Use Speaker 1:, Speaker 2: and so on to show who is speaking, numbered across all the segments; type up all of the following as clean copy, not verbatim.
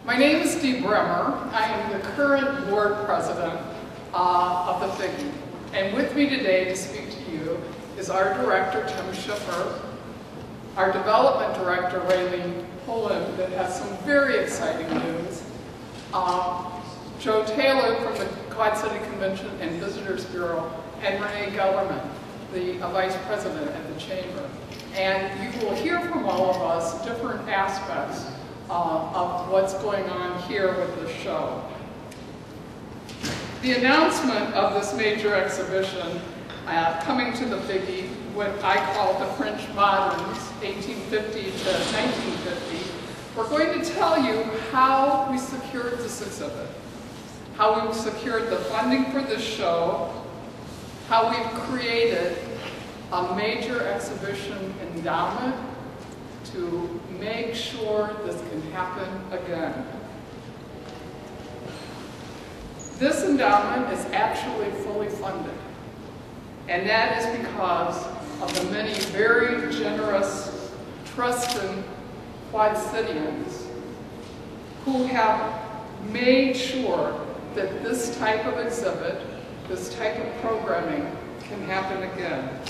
Speaker 1: My name is Dee Bremer. I am the current board president of the Figge. And with me today to speak to you is our director, Tim Schiffer, our development director, Raylene Pullen, that has some very exciting news, Joe Taylor from the Quad City Convention and Visitors Bureau, and Renee Gellerman, the vice president at the chamber. And you will hear from all of us different aspects of what's going on here with the show. The announcement of this major exhibition coming to the Figge, what I call the French Moderns, 1850 to 1950, we're going to tell you how we secured this exhibit, how we secured the funding for this show, how we've created a major exhibition endowment to make sure this can happen again. This endowment is actually fully funded, and that is because of the many very generous, trusting Quad Cityans who have made sure that this type of exhibit, this type of programming can happen again.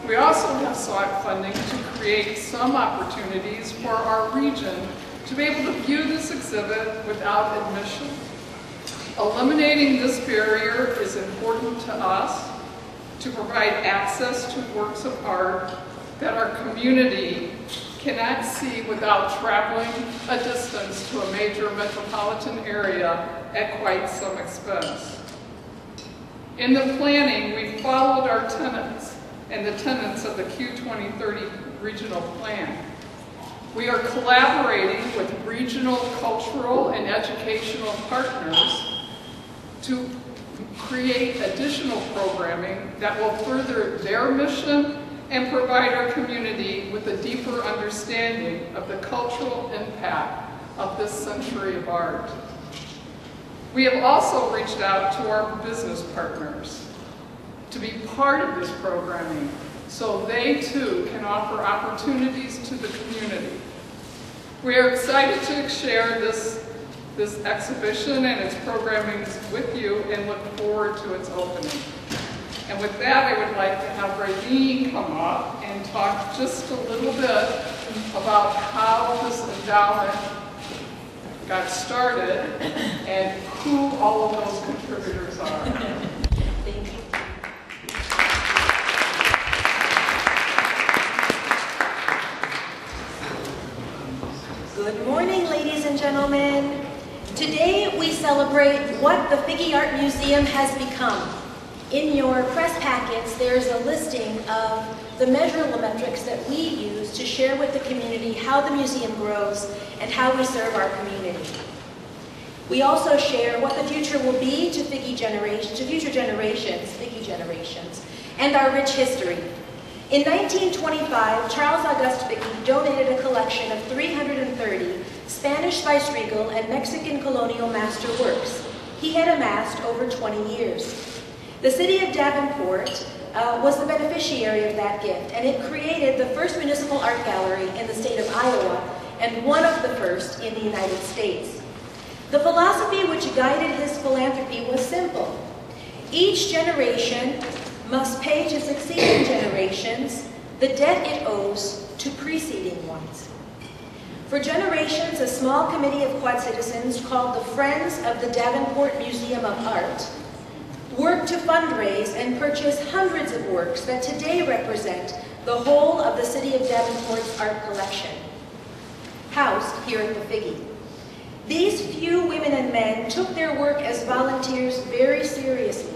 Speaker 1: We also have sought funding to create some opportunities for our region to be able to view this exhibit without admission. Eliminating this barrier is important to us to provide access to works of art that our community cannot see without traveling a distance to a major metropolitan area at quite some expense. In the planning, we followed our tenets and the tenets of the Q2030 regional plan. We are collaborating with regional cultural and educational partners to create additional programming that will further their mission and provide our community with a deeper understanding of the cultural impact of this century of art. We have also reached out to our business partners to be part of this programming so they too can offer opportunities to the community. We are excited to share this exhibition and its programming with you and look forward to its opening. And with that, I would like to have Raylene come up and talk just a little bit about how this endowment got started and who all of those contributors are.
Speaker 2: Thank you. Good morning, ladies and gentlemen. Today we celebrate what the Figge Art Museum has become. In your press packets, there's a listing of the measurable metrics that we use to share with the community how the museum grows and how we serve our community. We also share what the future will be to future generations, Figge generations, and our rich history. In 1925, Charles Auguste Figge donated a collection of 330 Spanish viceregal and Mexican colonial master works he had amassed over 20 years. The city of Davenport was the beneficiary of that gift, and it created the first municipal art gallery in the state of Iowa and one of the first in the United States. The philosophy which guided his philanthropy was simple. Each generation must pay to succeeding generations the debt it owes to preceding ones. For generations, a small committee of Quad citizens called the Friends of the Davenport Museum of Art worked to fundraise and purchase hundreds of works that today represent the whole of the city of Davenport's art collection, housed here at the Figge. These few women and men took their work as volunteers very seriously.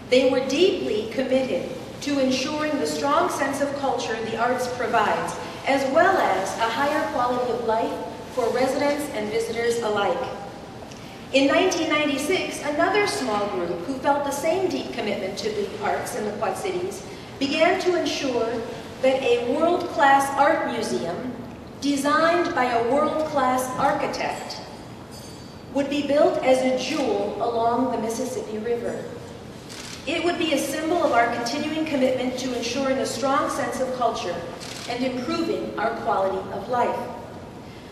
Speaker 2: They were deeply committed to ensuring the strong sense of culture the arts provides, as well as a higher quality of life for residents and visitors alike. In 1996, another small group who felt the same deep commitment to the arts in the Quad Cities began to ensure that a world-class art museum, designed by a world-class architect, would be built as a jewel along the Mississippi River. It would be a symbol of our continuing commitment to ensuring a strong sense of culture and improving our quality of life.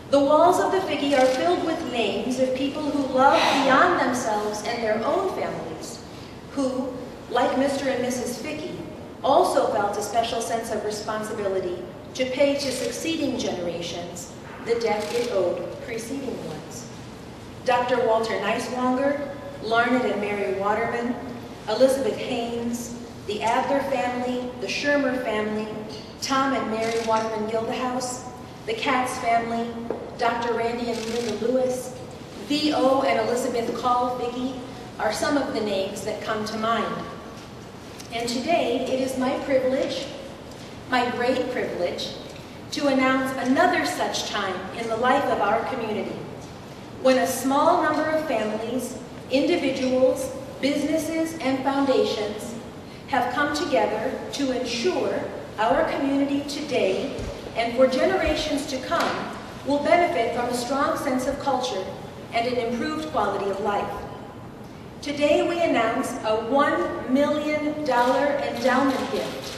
Speaker 2: The walls of the Figge are filled with names of people who love beyond themselves and their own families, who, like Mr. and Mrs. Figge, also felt a special sense of responsibility to pay to succeeding generations the debt it owed preceding ones. Dr. Walter Neiswanger, Larned and Mary Waterman, Elizabeth Haynes, the Adler family, the Shermer family, Tom and Mary Waterman Gildehouse, the Katz family, Dr. Randy and Linda Lewis, V.O. and Elizabeth Call Figge are some of the names that come to mind. And today, it is my privilege, my great privilege, to announce another such time in the life of our community, when a small number of families, individuals, businesses, and foundations have come together to ensure our community today and for generations to come will benefit from a strong sense of culture and an improved quality of life. Today we announce a $1 million endowment gift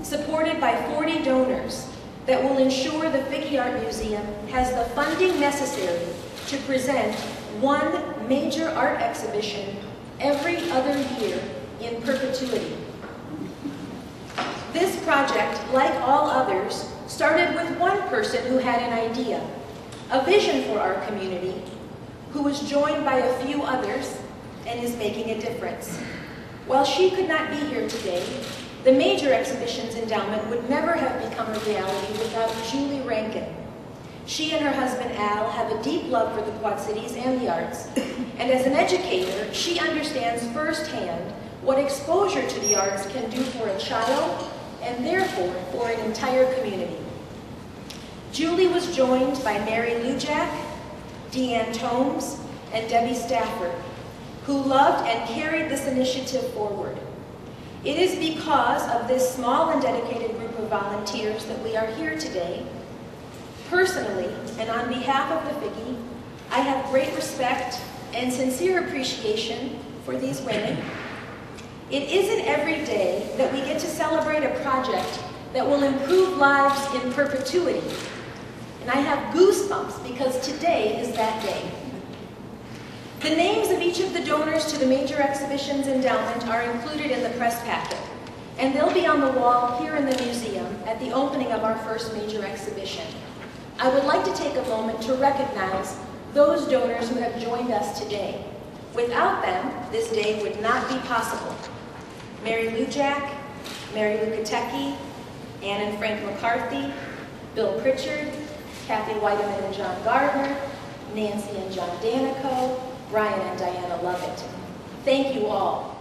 Speaker 2: supported by 40 donors that will ensure the Figge Art Museum has the funding necessary to present one major art exhibition every other year in perpetuity. This project, like all others, started with one person who had an idea, a vision for our community, who was joined by a few others and is making a difference. While she could not be here today, the Major Exhibitions Endowment would never have become a reality without Julie Rankin. She and her husband Al have a deep love for the Quad Cities and the arts, and as an educator, she understands firsthand what exposure to the arts can do for a child and therefore for an entire community. Julie was joined by Mary Lujak, Deanne Tomes, and Debbie Stafford, who loved and carried this initiative forward. It is because of this small and dedicated group of volunteers that we are here today. Personally, and on behalf of the Figge, I have great respect and sincere appreciation for these women. It isn't every day that we get to celebrate a project that will improve lives in perpetuity. And I have goosebumps because today is that day. The names of each of the donors to the Major Exhibitions Endowment are included in the press packet, and they'll be on the wall here in the museum at the opening of our first major exhibition. I would like to take a moment to recognize those donors who have joined us today. Without them, this day would not be possible. Mary Lujak, Mary Lukatecki, Ann and Frank McCarthy, Bill Pritchard, Kathy Whiteman and John Gardner, Nancy and John Danico, Brian and Diana Lovett. Thank you all.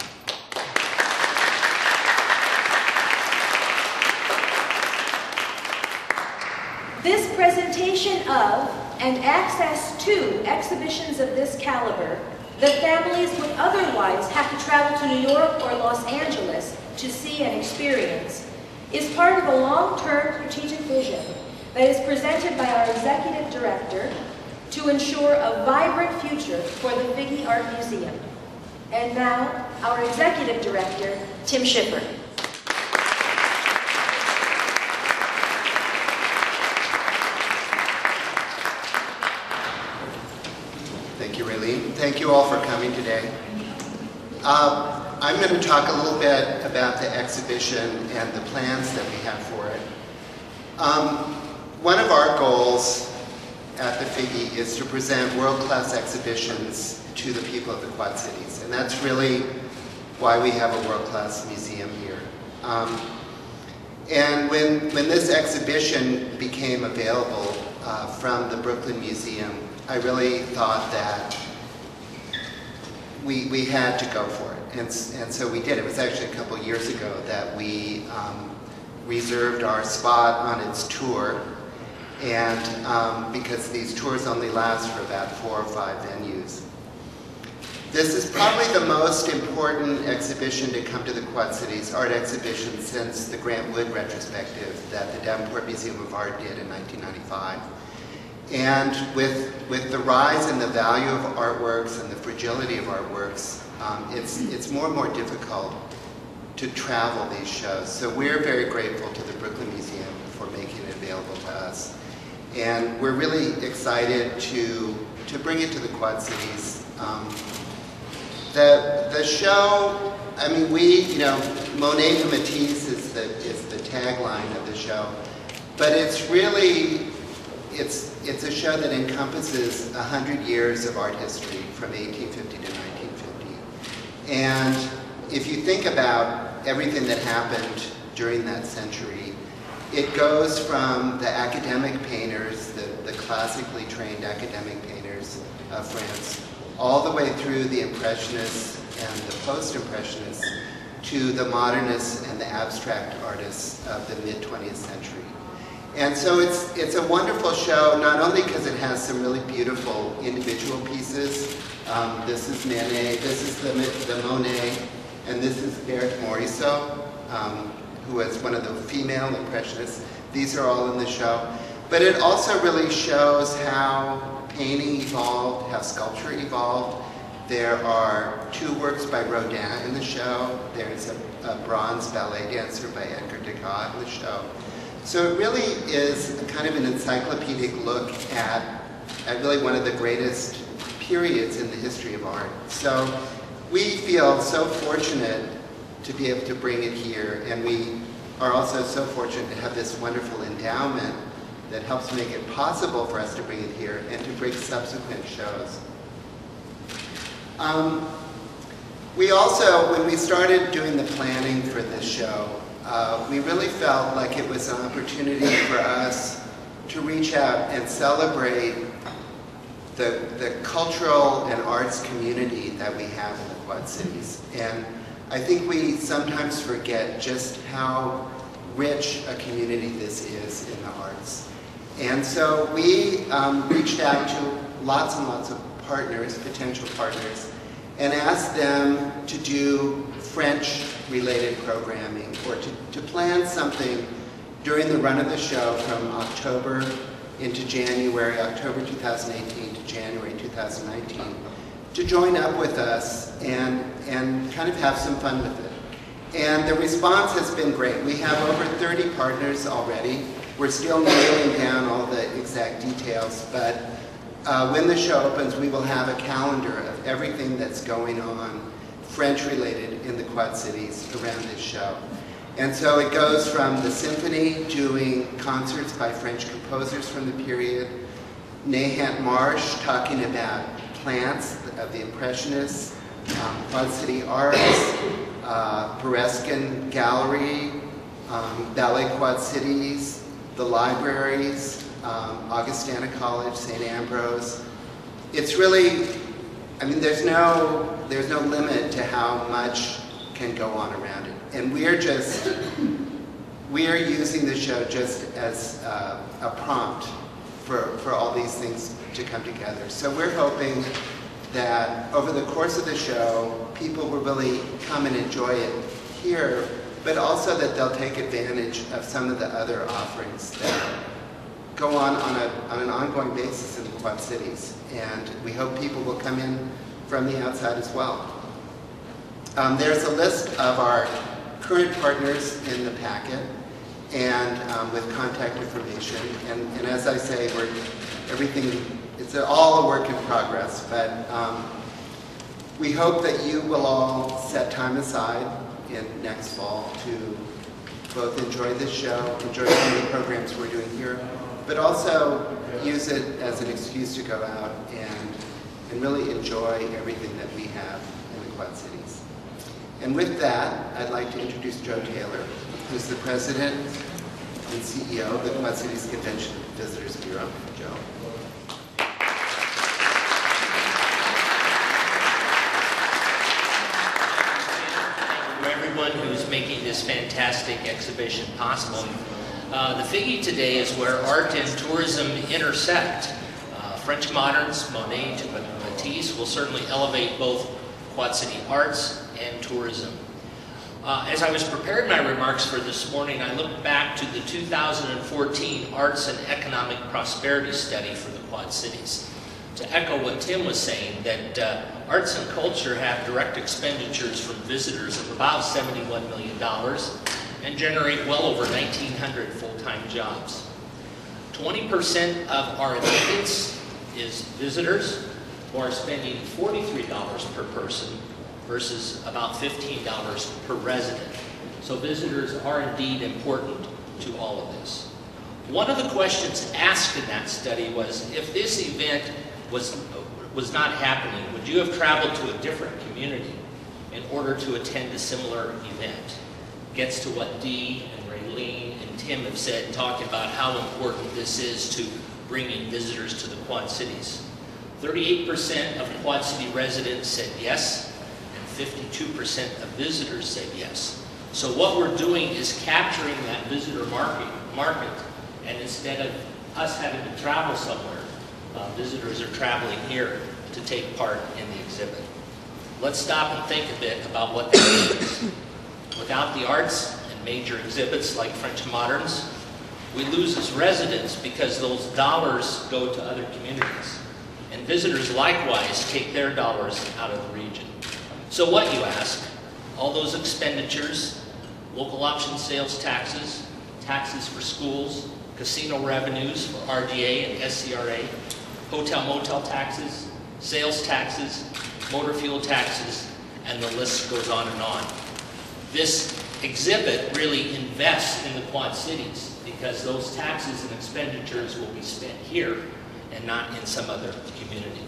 Speaker 2: This presentation of and access to exhibitions of this caliber that families would otherwise have to travel to New York or Los Angeles to see and experience is part of a long-term strategic vision that is presented by our executive director to ensure a vibrant future for the Figge Art Museum. And now, our executive director, Tim Schiffer.
Speaker 3: Thank you, Raylene. Thank you all for coming today. I'm going to talk a little bit about the exhibition and the plans that we have for it. One of our goals at the Figge is to present world-class exhibitions to the people of the Quad Cities, and that's really why we have a world-class museum here. And when this exhibition became available from the Brooklyn Museum, I really thought that we had to go for it, and so we did. It was actually a couple years ago that we reserved our spot on its tour, and because these tours only last for about 4 or 5 venues. This is probably the most important exhibition to come to the Quad Cities, art exhibition, since the Grant Wood retrospective that the Davenport Museum of Art did in 1995. And with the rise in the value of artworks and the fragility of artworks, it's more and more difficult to travel these shows. So we're very grateful to the Brooklyn Museum for making it available to us. And we're really excited to bring it to the Quad Cities. The show, I mean, Monet and Matisse is the tagline of the show, but it's really, it's a show that encompasses 100 years of art history from 1850 to 1950. And if you think about everything that happened during that century, it goes from the academic painters, the classically trained academic painters of France, all the way through the Impressionists and the Post-Impressionists to the Modernists and the abstract artists of the mid-20th century. And so it's a wonderful show, not only because it has some really beautiful individual pieces. This is Manet, this is the Monet, and this is Berthe Morisot, who was one of the female Impressionists. These are all in the show. But it also really shows how painting evolved, how sculpture evolved. There are 2 works by Rodin in the show. There's a bronze ballet dancer by Edgar Degas in the show. So it really is a kind of an encyclopedic look at really one of the greatest periods in the history of art. So we feel so fortunate to be able to bring it here, and we are also so fortunate to have this wonderful endowment that helps make it possible for us to bring it here and to bring subsequent shows. We also, when we started doing the planning for this show, we really felt like it was an opportunity for us to reach out and celebrate the cultural and arts community that we have in the Quad Cities. And I think we sometimes forget just how rich a community this is in the arts. And so we reached out to lots and lots of partners, potential partners, and asked them to do French-related programming or to plan something during the run of the show from October into January, October 2018 to January 2019, to join up with us and kind of have some fun with it. And the response has been great. We have over 30 partners already. We're still nailing down all the exact details, but when the show opens, we will have a calendar of everything that's going on French-related in the Quad Cities around this show. And so it goes from the symphony doing concerts by French composers from the period, Nahant Marsh talking about plants of the Impressionists, Quad City Arts, Bereskin Gallery, Ballet Quad Cities, the libraries, Augustana College, St. Ambrose. It's really, I mean, there's no limit to how much can go on around it. And we are using the show just as a prompt for all these things to come together. So we're hoping that over the course of the show, people will really come and enjoy it here, but also that they'll take advantage of some of the other offerings that go on an ongoing basis in the Quad Cities. And we hope people will come in from the outside as well. There's a list of our current partners in the packet, and with contact information. And as I say, it's all a work in progress, but we hope that you will all set time aside in next fall to both enjoy this show, enjoy some of the programs we're doing here, but also use it as an excuse to go out and really enjoy everything that we have in the Quad Cities. And with that, I'd like to introduce Joe Taylor, who's the president and CEO of the Quad Cities Convention Visitors Bureau. Joe.
Speaker 4: Everyone who's making this fantastic exhibition possible. The Figge today is where art and tourism intersect. French moderns, Monet to Matisse, will certainly elevate both Quad City arts and tourism. As I was preparing my remarks for this morning, I looked back to the 2014 Arts and Economic Prosperity Study for the Quad Cities. To echo what Tim was saying, that arts and culture have direct expenditures from visitors of about $71 million and generate well over 1,900 full-time jobs. 20% of our attendance is visitors, who are spending $43 per person versus about $15 per resident. So visitors are indeed important to all of this. One of the questions asked in that study was, if this event was not happening, would you have traveled to a different community in order to attend a similar event? Gets to what Dee and Raylene and Tim have said, talking about how important this is to bringing visitors to the Quad Cities. 38% of Quad City residents said yes, and 52% of visitors said yes. So what we're doing is capturing that visitor market, and instead of us having to travel somewhere, visitors are traveling here to take part in the exhibit. Let's stop and think a bit about what that means. Without the arts and major exhibits like French Moderns, we lose as residents because those dollars go to other communities. And visitors likewise take their dollars out of the region. So what, you ask? All those expenditures, local option sales taxes, taxes for schools, casino revenues for RDA and SCRA, hotel-motel taxes, sales taxes, motor fuel taxes, and the list goes on and on. This exhibit really invests in the Quad Cities because those taxes and expenditures will be spent here and not in some other community.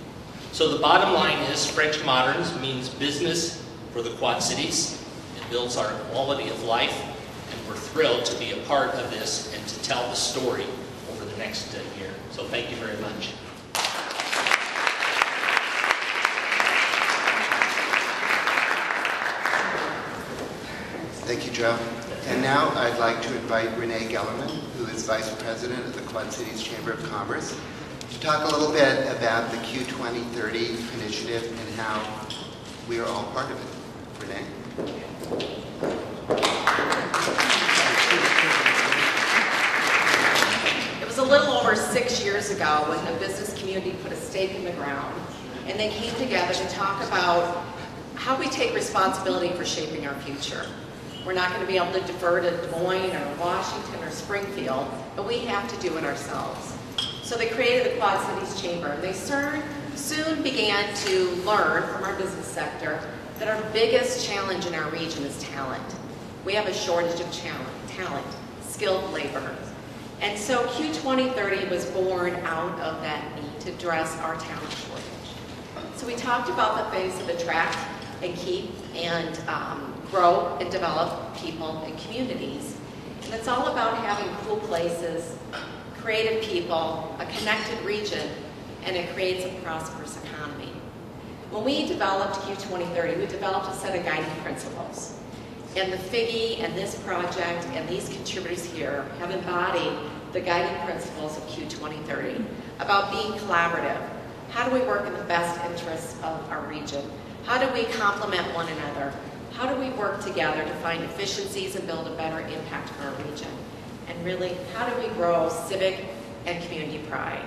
Speaker 4: So the bottom line is French Moderns means business for the Quad Cities. It builds our quality of life, and we're thrilled to be a part of this and to tell the story over the next year. So thank you very much.
Speaker 3: Thank you, Joe. And now I'd like to invite Renee Gellerman, who is Vice President of the Quad Cities Chamber of Commerce, to talk a little bit about the Q2030 initiative and how we are all part of it. Renee?
Speaker 5: It was a little over 6 years ago when the business community put a stake in the ground, and they came together to talk about how we take responsibility for shaping our future. We're not going to be able to defer to Des Moines or Washington or Springfield, but we have to do it ourselves. So they created the Quad Cities Chamber, and they soon began to learn from our business sector that our biggest challenge in our region is talent. We have a shortage of talent, skilled labor. And so Q2030 was born out of that need to address our talent shortage. So we talked about the things that attract and keep and grow and develop people and communities. And it's all about having cool places, creative people, a connected region, and it creates a prosperous economy. When we developed Q2030, we developed a set of guiding principles. And the Figge and this project and these contributors here have embodied the guiding principles of Q2030 about being collaborative. How do we work in the best interests of our region? How do we complement one another? How do we work together to find efficiencies and build a better impact for our region? And really, how do we grow civic and community pride?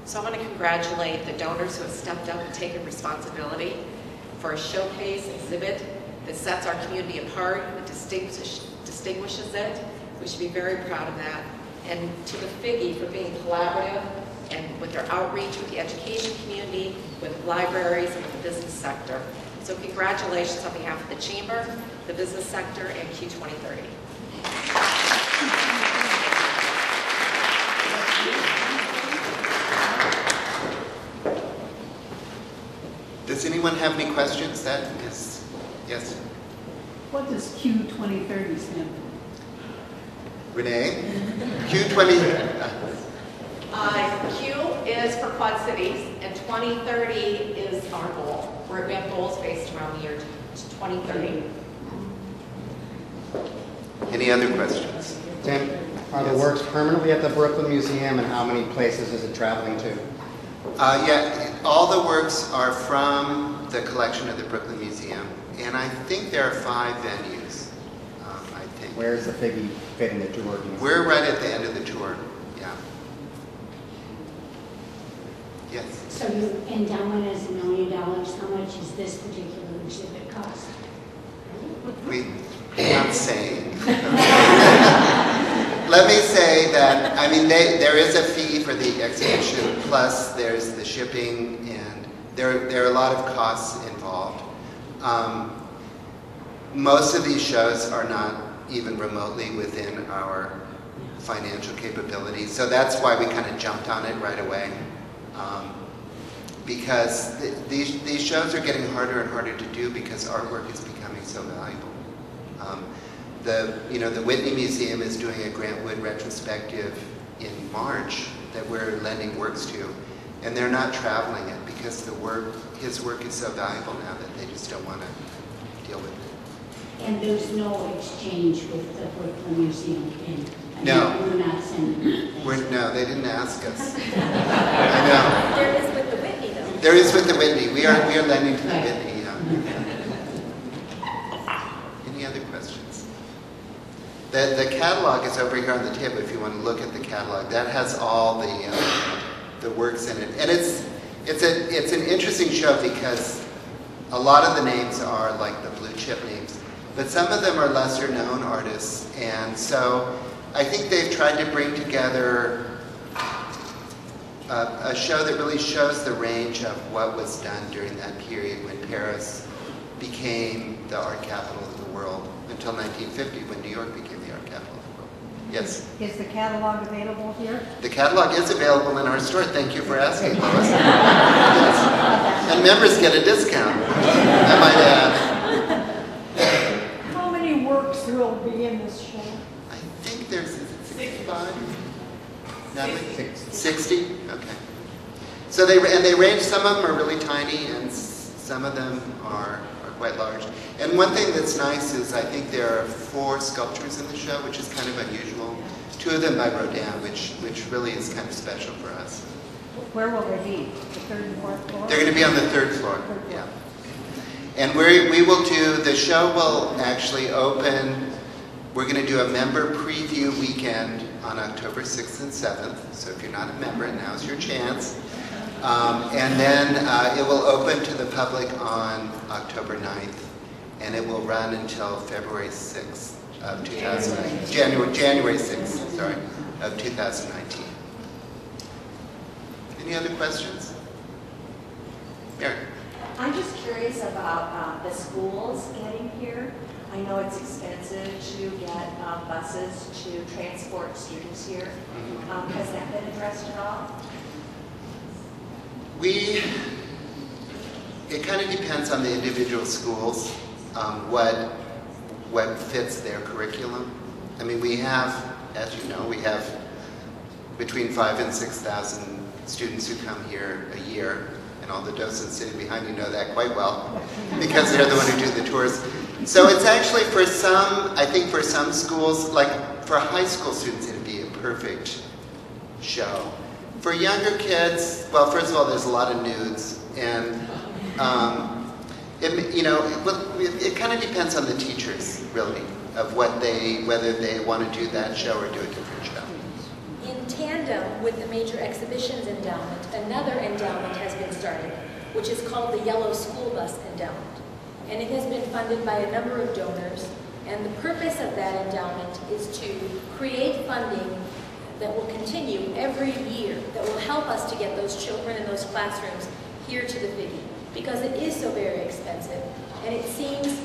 Speaker 5: So I want to congratulate the donors who have stepped up and taken responsibility for a showcase exhibit that sets our community apart, that distinguishes it. We should be very proud of that. And to the Figge for being collaborative and with their outreach with the education community, with libraries, and with the business sector. So congratulations on behalf of the Chamber, the business sector, and Q2030.
Speaker 3: Does anyone have any questions? That is, yes.
Speaker 6: What does Q2030 stand for?
Speaker 3: Renee? Q20.
Speaker 5: Q is for Quad Cities, and 2030 is our goal. We have goals based around the year 2030.
Speaker 3: Any other questions?
Speaker 7: Tim, are the works permanently at the Brooklyn Museum, and how many places is it traveling to?
Speaker 3: Yeah, all the works are from the collection of the Brooklyn Museum, and I think there are 5 venues, I think.
Speaker 7: Where's the Figge fit in the tour?
Speaker 3: We're right at the end of the tour, yeah. Yes?
Speaker 8: So your endowment is $1 million. How much is this particular exhibit cost?
Speaker 3: We can't say. Let me say that I mean, there is a fee for the exhibition, plus there's the shipping, and there are a lot of costs involved. Most of these shows are not even remotely within our financial capabilities, so that's why we kind of jumped on it right away. Because these shows are getting harder and harder to do because artwork is becoming so valuable. The Whitney Museum is doing a Grant Wood retrospective in March that we're lending works to, and they're not traveling it because his work is so valuable now that they just don't want to deal with it.
Speaker 8: And there's no exchange with the Brooklyn Museum in?
Speaker 3: No.
Speaker 8: We're not sending things.
Speaker 3: No, they didn't ask us. I know.
Speaker 2: There is with the Whitney, though.
Speaker 3: There is with the Whitney. We are lending to the Whitney. Any other questions? The catalog is over here on the table if you want to look at the catalog. That has all the works in it. And it's an interesting show because a lot of the names are like the blue chip names, but some of them are lesser known artists. And so I think they've tried to bring together a show that really shows the range of what was done during that period when Paris became the art capital of the world until 1950 when New York became the art capital of the world. Yes?
Speaker 6: Is the catalog available here?
Speaker 3: The catalog is available in our store. Thank you for asking, Lois. Yes. And members get a discount, I might add.
Speaker 6: How many works will be in this show?
Speaker 3: I think there's 65? 60? Okay. So they range, some of them are really tiny and some of them are quite large. And one thing that's nice is I think there are 4 sculptures in the show, which is kind of unusual. 2 of them by Rodin, which really is kind of special for us.
Speaker 6: Where will they be? The 3rd and 4th floor?
Speaker 3: They're going to be on the 3rd floor, yeah. And we will do, the show will actually open, we're going to do a member preview weekend on October 6th and 7th. So if you're not a member, now's your chance. And then it will open to the public on October 9th, and it will run until February 6th of January 6th, sorry, of 2019. Any other questions? Mary?
Speaker 9: I'm just curious about the schools getting here. I know it's expensive to get buses to transport students here. Has that been addressed at all?
Speaker 3: It kind of depends on the individual schools, what fits their curriculum. I mean, we have, as you know, we have between 5,000 and 6,000 students who come here a year, and all the docents sitting behind you know that quite well, because they're the one who do the tours. So it's actually for some, I think for some schools, like for high school students, it'd be a perfect show. For younger kids, well, first of all, there's a lot of nudes, and it kind of depends on the teachers, really, of whether they want to do that show or do a different show.
Speaker 2: In tandem with the major exhibitions endowment, another endowment has been started, which is called the Yellow School Bus Endowment. And it has been funded by a number of donors, and the purpose of that endowment is to create funding that will continue every year, that will help us to get those children in those classrooms here to the Figge, because it is so very expensive, and it seems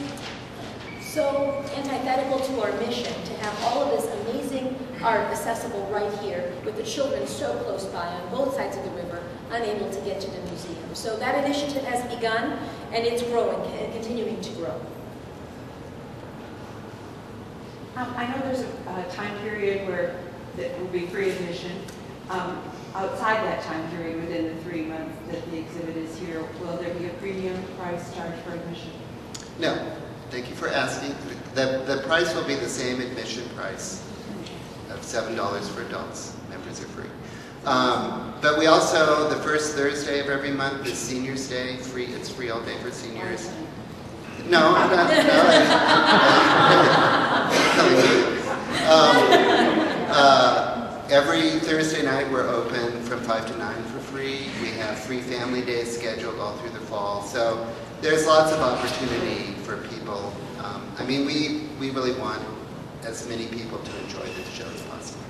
Speaker 2: so antithetical to our mission to have all of this amazing art accessible right here, with the children so close by on both sides of the river, unable to get to the museum. So that initiative has begun, and it's growing and continuing to grow.
Speaker 10: I know there's a time period where that will be free admission. Outside that time period, within the 3 months that the exhibit is here, will there be a premium price charged for admission?
Speaker 3: No. Thank you for asking. The price will be the same admission price of $7 for adults. Members are free. But we also, the first Thursday of every month is Seniors Day. Free. It's free all day for seniors. No, I'm not. No, every Thursday night we're open from 5 to 9 for free. We have free family days scheduled all through the fall. So there's lots of opportunity for people. I mean, we really want as many people to enjoy this show as possible.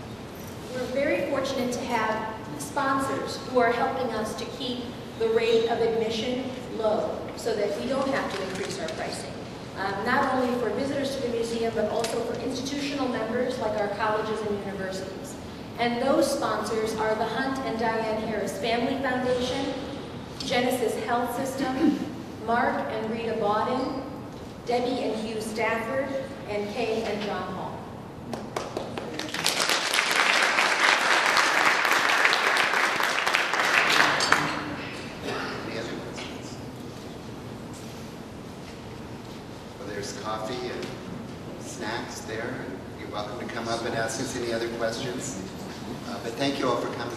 Speaker 2: We're very fortunate to have sponsors who are helping us to keep the rate of admission low so that we don't have to increase our pricing. Not only for visitors to the museum, but also for institutional members like our colleges and universities. And those sponsors are the Hunt and Diane Harris Family Foundation, Genesis Health System, Mark and Rita Bawden, Debbie and Hugh Stafford, and Kay and John Hall.
Speaker 3: Any other questions? Well, there's coffee and snacks there. You're welcome to come up and ask us any other questions. But thank you all for coming.